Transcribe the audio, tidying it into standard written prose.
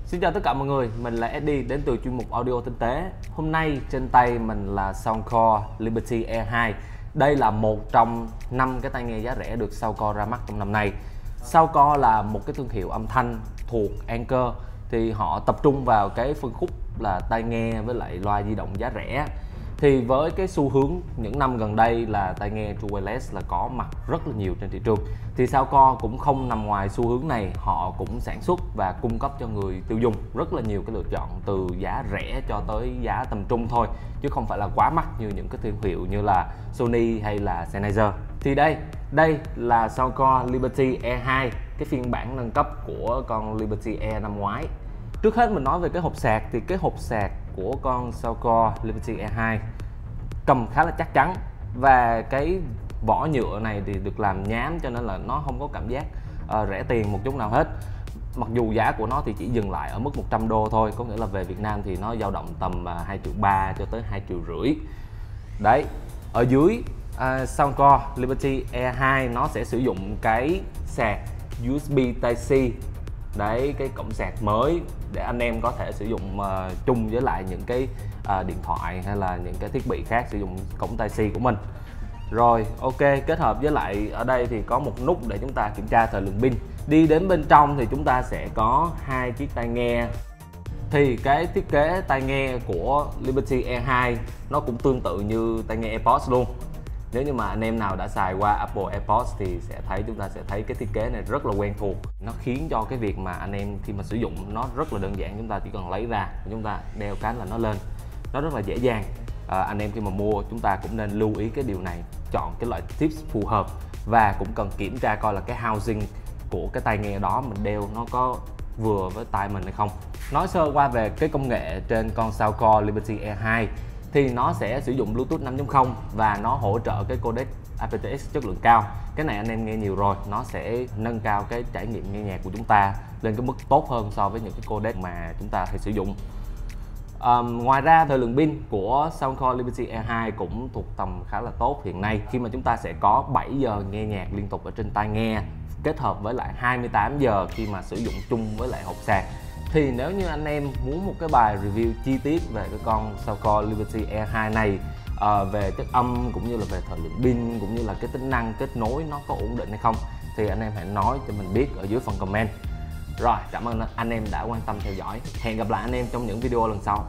Xin chào tất cả mọi người, mình là Eddie đến từ chuyên mục audio tinh tế. Hôm nay trên tay mình là Soundcore Liberty Air 2. Đây là một trong 5 cái tai nghe giá rẻ được Soundcore ra mắt trong năm nay. Soundcore là một cái thương hiệu âm thanh thuộc Anker, thì họ tập trung vào cái phân khúc là tai nghe với lại loa di động giá rẻ. Thì với cái xu hướng những năm gần đây là tai nghe True Wireless là có mặt rất là nhiều trên thị trường, thì Soundcore cũng không nằm ngoài xu hướng này. Họ cũng sản xuất và cung cấp cho người tiêu dùng rất là nhiều cái lựa chọn từ giá rẻ cho tới giá tầm trung thôi, chứ không phải là quá mắc như những cái thương hiệu như là Sony hay là Sennheiser. Thì đây là Soundcore Liberty Air 2, cái phiên bản nâng cấp của con Liberty Air năm ngoái. Trước hết mình nói về cái hộp sạc, thì cái hộp sạc của con Soundcore Liberty Air 2 cầm khá là chắc chắn, và cái vỏ nhựa này thì được làm nhám cho nên là nó không có cảm giác rẻ tiền một chút nào hết. Mặc dù giá của nó thì chỉ dừng lại ở mức 100 đô thôi, có nghĩa là về Việt Nam thì nó dao động tầm 2,3 triệu cho tới 2,5 triệu. Đấy, ở dưới Soundcore Liberty Air 2 nó sẽ sử dụng cái sạc USB Type-C. Đấy, cái cổng sạc mới để anh em có thể sử dụng chung với lại những cái điện thoại hay là những cái thiết bị khác sử dụng cổng Type-C của mình. Rồi, ok, kết hợp với lại ở đây thì có một nút để chúng ta kiểm tra thời lượng pin. Đi đến bên trong thì chúng ta sẽ có hai chiếc tai nghe. Thì cái thiết kế tai nghe của Liberty Air 2 nó cũng tương tự như tai nghe AirPods luôn. Nếu như mà anh em nào đã xài qua Apple AirPods thì chúng ta sẽ thấy cái thiết kế này rất là quen thuộc. Nó khiến cho cái việc mà anh em khi mà sử dụng nó rất là đơn giản, chúng ta chỉ cần lấy ra và chúng ta đeo cái là nó lên, nó rất là dễ dàng. Anh em khi mà mua chúng ta cũng nên lưu ý cái điều này, chọn cái loại tips phù hợp và cũng cần kiểm tra coi là cái housing của cái tai nghe đó mình đeo nó có vừa với tai mình hay không. Nói sơ qua về cái công nghệ trên con Soundcore Liberty Air 2 thì nó sẽ sử dụng Bluetooth 5.0 và nó hỗ trợ cái codec aptX chất lượng cao. Cái này anh em nghe nhiều rồi, nó sẽ nâng cao cái trải nghiệm nghe nhạc của chúng ta lên cái mức tốt hơn so với những cái codec mà chúng ta hay sử dụng. Ngoài ra thời lượng pin của Soundcore Liberty Air 2 cũng thuộc tầm khá là tốt hiện nay, khi mà chúng ta sẽ có 7 giờ nghe nhạc liên tục ở trên tai nghe kết hợp với lại 28 giờ khi mà sử dụng chung với lại hộp sạc. Thì nếu như anh em muốn một cái bài review chi tiết về cái con Soundcore Liberty Air 2 này, về chất âm cũng như là về thời lượng pin cũng như là cái tính năng kết nối nó có ổn định hay không, thì anh em hãy nói cho mình biết ở dưới phần comment. Rồi, cảm ơn anh em đã quan tâm theo dõi. Hẹn gặp lại anh em trong những video lần sau.